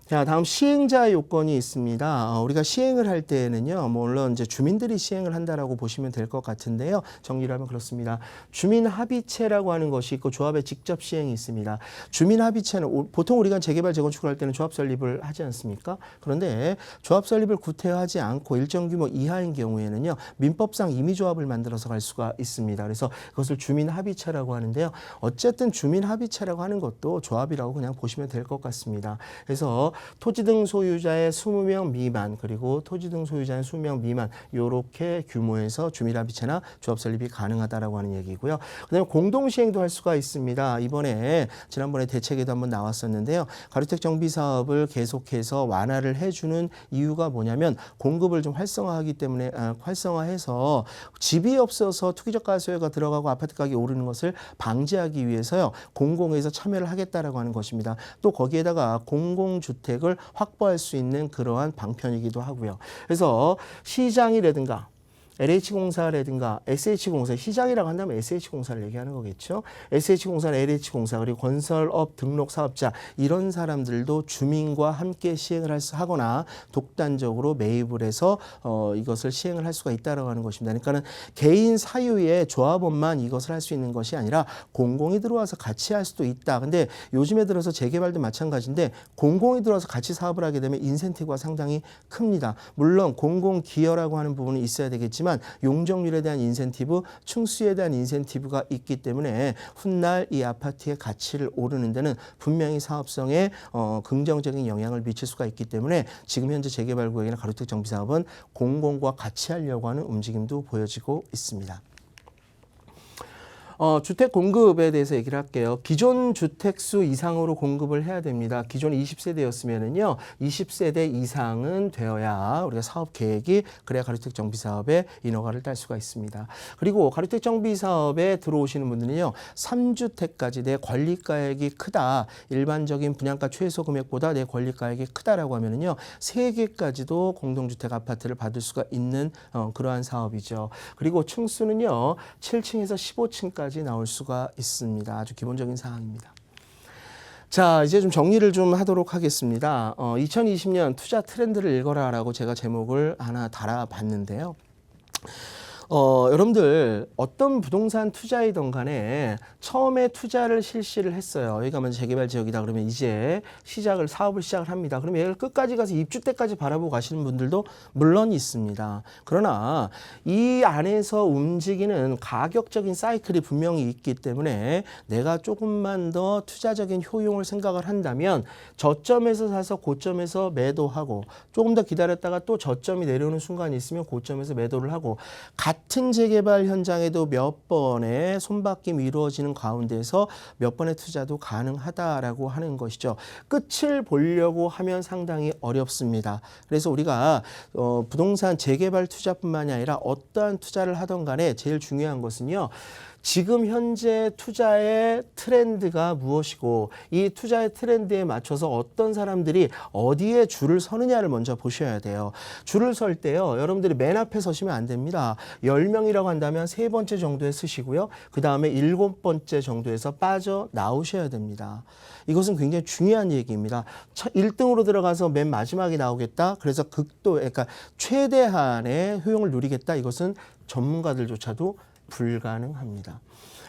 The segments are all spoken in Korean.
자, 다음 시행자 요건이 있습니다. 우리가 시행을 할 때에는요, 물론 이제 주민들이 시행을 한다라고 보시면 될 것 같은데요. 정리를 하면 그렇습니다. 주민합의체라고 하는 것이 있고 조합의 직접 시행이 있습니다. 주민합의체는 보통 우리가 재개발 재건축을 할 때는 조합 설립을 하지 않습니까? 그런데 조합 설립을 구태하지 않고 일정 규모 이하인 경우에는요, 민법상 임의조합을 만들어서 갈 수가 있습니다. 그래서 그것을 주민합의체라고 하는데요. 어쨌든 주민합의체라고 하는 것도 조합이라고 그냥 보시면 될 것 같습니다. 그래서 토지 등 소유자의 20명 미만 그리고 토지 등 소유자의 20명 미만 이렇게 규모에서 주민합의체나 조합 설립이 가능하다라고 하는 얘기고요. 그다음에 공동시행도 할 수가 있습니다. 지난번에 대책에도 한번 나왔었는데요. 가로택 정비 사업을 계속해서 완화를 해주는 이유가 뭐냐면 공급을 좀 활성화해서 집이 없어서 투기적 가소유가 들어가고 아파트 가격이 오르는 것을 방지하기 위해서요. 공공에서 참여를 하겠다라고 하는 것입니다. 또 거기에다가 공공주택을 확보할 수 있는 그러한 방편이기도 하고요. 그래서 시장이라든가 LH공사라든가 SH공사, 시장이라고 한다면 SH공사를 얘기하는 거겠죠. SH공사나 LH공사 그리고 건설업 등록 사업자 이런 사람들도 주민과 함께 시행을 하거나 독단적으로 매입을 해서 이것을 시행을 할 수가 있다라고 하는 것입니다. 그러니까는 개인 사유의 조합원만 이것을 할 수 있는 것이 아니라 공공이 들어와서 같이 할 수도 있다. 근데 요즘에 들어서 재개발도 마찬가지인데 공공이 들어와서 같이 사업을 하게 되면 인센티브가 상당히 큽니다. 물론 공공기여라고 하는 부분이 있어야 되겠지만 용적률에 대한 인센티브, 층수에 대한 인센티브가 있기 때문에 훗날 이 아파트의 가치를 오르는 데는 분명히 사업성에 긍정적인 영향을 미칠 수가 있기 때문에 지금 현재 재개발 구역이나 가로택 정비 사업은 공공과 같이 하려고 하는 움직임도 보여지고 있습니다. 주택 공급에 대해서 얘기를 할게요. 기존 주택수 이상으로 공급을 해야 됩니다. 기존 20세대였으면은요, 20세대 이상은 되어야 우리가 사업 계획이 그래야 가로택 정비 사업에 인허가를 딸 수가 있습니다. 그리고 가로택 정비 사업에 들어오시는 분들은요, 3주택까지 내 권리가액이 크다. 일반적인 분양가 최소 금액보다 내 권리가액이 크다라고 하면은요, 3개까지도 공동주택 아파트를 받을 수가 있는 그러한 사업이죠. 그리고 층수는요, 7층에서 15층까지 나올 수가 있습니다. 아주 기본적인 사항입니다. 자, 이제 좀 정리를 좀 하도록 하겠습니다. 2020년 투자 트렌드를 읽어라라고 제가 제목을 하나 달아봤는데요. 여러분들 어떤 부동산 투자이든 간에 처음에 투자를 실시를 했어요. 여기가 먼저 재개발 지역이다 그러면 이제 사업을 시작을 합니다. 그러면 얘를 끝까지 가서 입주 때까지 바라보고 가시는 분들도 물론 있습니다. 그러나 이 안에서 움직이는 가격적인 사이클이 분명히 있기 때문에 내가 조금만 더 투자적인 효용을 생각을 한다면 저점에서 사서 고점에서 매도하고 조금 더 기다렸다가 또 저점이 내려오는 순간이 있으면 고점에서 매도를 하고 같은 재개발 현장에도 몇 번의 손바뀜이 이루어지는 가운데서 몇 번의 투자도 가능하다라고 하는 것이죠. 끝을 보려고 하면 상당히 어렵습니다. 그래서 우리가 부동산 재개발 투자뿐만이 아니라 어떠한 투자를 하던 간에 제일 중요한 것은요. 지금 현재 투자의 트렌드가 무엇이고 이 투자의 트렌드에 맞춰서 어떤 사람들이 어디에 줄을 서느냐를 먼저 보셔야 돼요. 줄을 설 때요. 여러분들이 맨 앞에 서시면 안 됩니다. 10명이라고 한다면 3번째 정도에 서시고요. 그 다음에 7번째 정도에서 빠져나오셔야 됩니다. 이것은 굉장히 중요한 얘기입니다. 1등으로 들어가서 맨 마지막에 나오겠다. 그래서 그러니까 최대한의 효용을 누리겠다. 이것은 전문가들조차도 불가능합니다.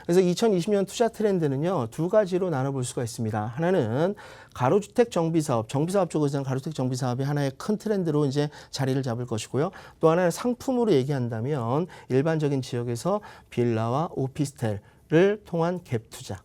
그래서 2020년 투자 트렌드는요, 두 가지로 나눠볼 수가 있습니다. 하나는 가로주택 정비사업, 정비사업 쪽에서는 가로주택 정비사업이 하나의 큰 트렌드로 이제 자리를 잡을 것이고요. 또 하나는 상품으로 얘기한다면 일반적인 지역에서 빌라와 오피스텔을 통한 갭 투자.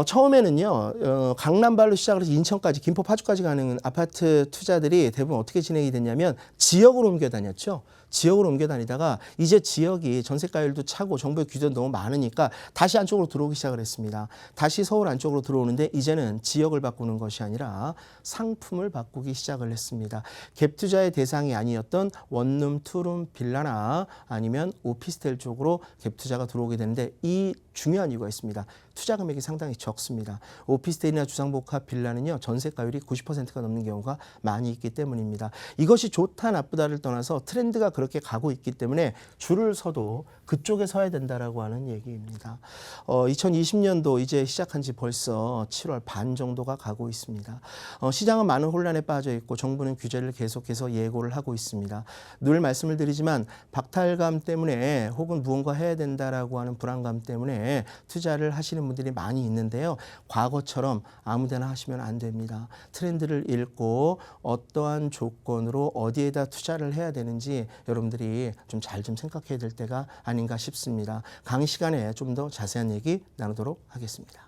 처음에는요, 강남발로 시작을 해서 인천까지, 김포 파주까지 가는 아파트 투자들이 대부분 어떻게 진행이 됐냐면 지역으로 옮겨 다녔죠. 지역으로 옮겨 다니다가 이제 지역이 전세가율도 차고 정부의 규제도 너무 많으니까 다시 안쪽으로 들어오기 시작을 했습니다. 다시 서울 안쪽으로 들어오는데 이제는 지역을 바꾸는 것이 아니라 상품을 바꾸기 시작을 했습니다. 갭 투자의 대상이 아니었던 원룸, 투룸, 빌라나 아니면 오피스텔 쪽으로 갭 투자가 들어오게 되는데 이 중요한 이유가 있습니다. 투자 금액이 상당히 적습니다. 오피스텔이나 주상복합 빌라는요, 전세가율이 90%가 넘는 경우가 많이 있기 때문입니다. 이것이 좋다 나쁘다를 떠나서 트렌드가 그렇게 가고 있기 때문에 줄을 서도 그쪽에 서야 된다라고 하는 얘기입니다. 2020년도 이제 시작한 지 벌써 7월 반 정도가 가고 있습니다. 시장은 많은 혼란에 빠져 있고 정부는 규제를 계속해서 예고를 하고 있습니다. 늘 말씀을 드리지만 박탈감 때문에 혹은 무언가 해야 된다라고 하는 불안감 때문에 투자를 하시는 분들이 많이 있는데요. 과거처럼 아무데나 하시면 안 됩니다. 트렌드를 읽고 어떠한 조건으로 어디에다 투자를 해야 되는지 여러분들이 좀 잘 좀 생각해야 될 때가 아닌가 싶습니다. 강의 시간에 좀 더 자세한 얘기 나누도록 하겠습니다.